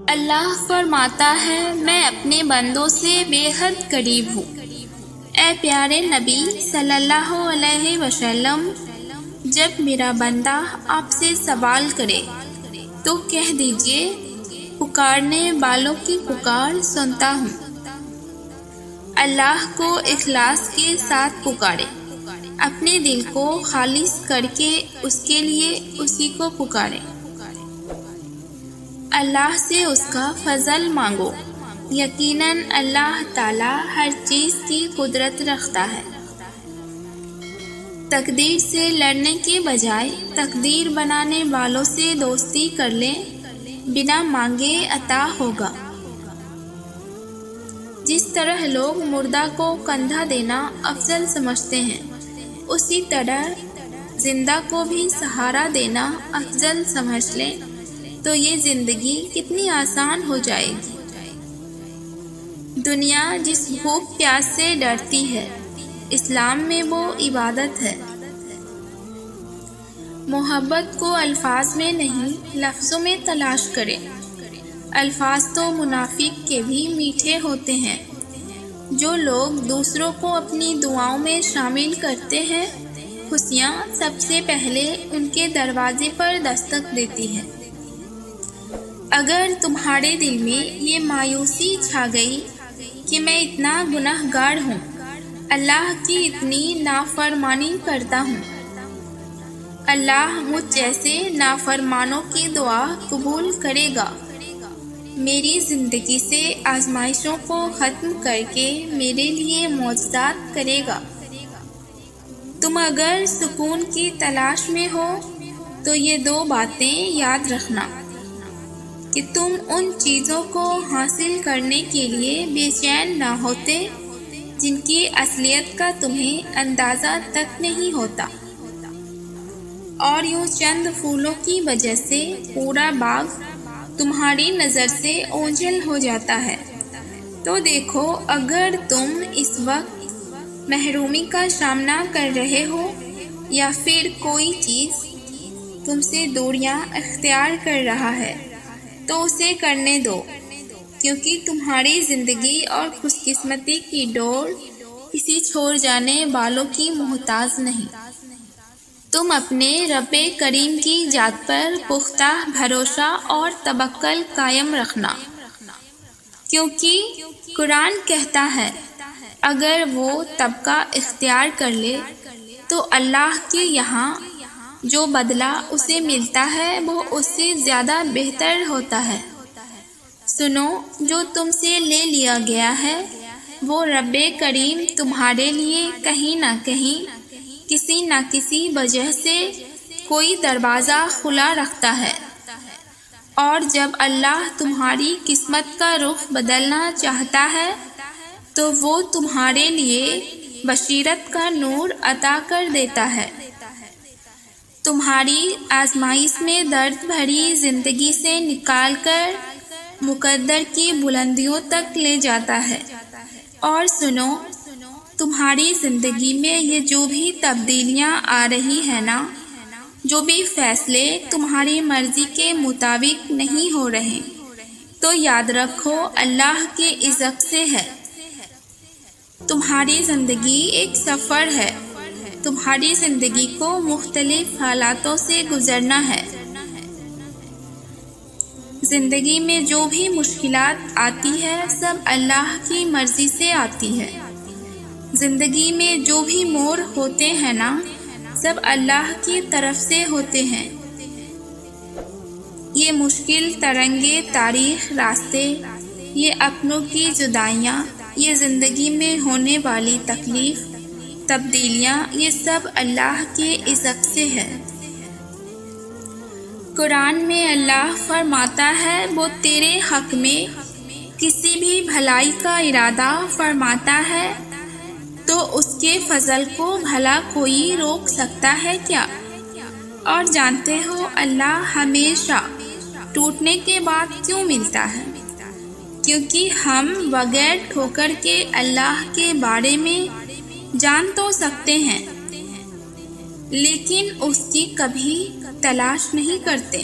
اللہ فرماتا ہے میں اپنے بندوں سے بے حد قریب ہوں۔ اے پیارے نبی صلی اللہ علیہ وسلم، جب میرا بندہ آپ سے سوال کرے تو کہہ دیجئے پکارنے والوں کی پکار سنتا ہوں۔ اللہ کو اخلاص کے ساتھ پکارے، اپنے دل کو خالص کر کے اس کے لیے اسی کو پکارے۔ اللہ سے اس کا فضل مانگو، یقیناً اللہ تعالی ہر چیز کی قدرت رکھتا ہے۔ تقدیر سے لڑنے کے بجائے تقدیر بنانے والوں سے دوستی کر لیں، بنا مانگے عطا ہوگا۔ جس طرح لوگ مردہ کو کندھا دینا افضل سمجھتے ہیں، اسی طرح زندہ کو بھی سہارا دینا افضل سمجھ لیں تو یہ زندگی کتنی آسان ہو جائے گی۔ دنیا جس بھوک پیاس سے ڈرتی ہے، اسلام میں وہ عبادت ہے۔ محبت کو الفاظ میں نہیں لفظوں میں تلاش کرے۔ الفاظ تو منافق کے بھی میٹھے ہوتے ہیں۔ جو لوگ دوسروں کو اپنی دعاؤں میں شامل کرتے ہیں، خوشیاں سب سے پہلے ان کے دروازے پر دستک دیتی ہیں۔ اگر تمہارے دل میں یہ مایوسی چھا گئی کہ میں اتنا گناہ گار ہوں، اللہ کی اتنی نافرمانی کرتا ہوں، اللہ مجھ جیسے نافرمانوں کی دعا قبول کرے گا، میری زندگی سے آزمائشوں کو ختم کر کے میرے لیے معجزات کرے گا۔ تم اگر سکون کی تلاش میں ہو تو یہ دو باتیں یاد رکھنا کہ تم ان چیزوں کو حاصل کرنے کے لیے بے چین نہ ہوتے جن کی اصلیت کا تمہیں اندازہ تک نہیں ہوتا، اور یوں چند پھولوں کی وجہ سے پورا باغ تمہاری نظر سے اوجھل ہو جاتا ہے۔ تو دیکھو، اگر تم اس وقت محرومی کا سامنا کر رہے ہو یا پھر کوئی چیز تم سے دوریاں اختیار کر رہا ہے تو اسے کرنے دو، کیونکہ تمہاری زندگی اور خوش قسمتی کی ڈور کسی چھوڑ جانے والوں کی محتاج نہیں۔ تم اپنے رب کریم کی ذات پر پختہ بھروسہ اور توکل قائم رکھنا، کیونکہ قرآن کہتا ہے اگر وہ طبقہ اختیار کر لے تو اللہ کے یہاں جو بدلہ اسے ملتا ہے وہ اس سے زیادہ بہتر ہوتا ہے۔ سنو، جو تم سے لے لیا گیا ہے وہ رب کریم تمہارے لیے کہیں نہ کہیں کسی نہ کسی وجہ سے کوئی دروازہ کھلا رکھتا ہے، اور جب اللہ تمہاری قسمت کا رخ بدلنا چاہتا ہے تو وہ تمہارے لیے بصیرت کا نور عطا کر دیتا ہے، تمہاری آزمائش میں درد بھری زندگی سے نکال کر مقدر کی بلندیوں تک لے جاتا ہے۔ اور سنو، تمہاری زندگی میں یہ جو بھی تبدیلیاں آ رہی ہیں نا، جو بھی فیصلے تمہاری مرضی کے مطابق نہیں ہو رہے، تو یاد رکھو اللہ کے اذن سے ہے۔ تمہاری زندگی ایک سفر ہے، تمہاری زندگی کو مختلف حالاتوں سے گزرنا ہے۔ زندگی میں جو بھی مشکلات آتی ہے سب اللہ کی مرضی سے آتی ہے۔ زندگی میں جو بھی موڑ ہوتے ہیں نا، سب اللہ کی طرف سے ہوتے ہیں۔ یہ مشکل ترنگے تاریخ راستے، یہ اپنوں کی جدائیاں، یہ زندگی میں ہونے والی تکلیف تبدیلیاں، یہ سب اللہ کے اذن سے ہے۔ قرآن میں اللہ فرماتا ہے وہ تیرے حق میں کسی بھی بھلائی کا ارادہ فرماتا ہے تو اس کے فضل کو بھلا کوئی روک سکتا ہے کیا؟ اور جانتے ہو اللہ ہمیشہ ٹوٹنے کے بعد کیوں ملتا ہے؟ کیونکہ ہم بغیر ٹھوکر کے اللہ کے بارے میں جان تو سکتے ہیں لیکن اس کی کبھی تلاش نہیں کرتے۔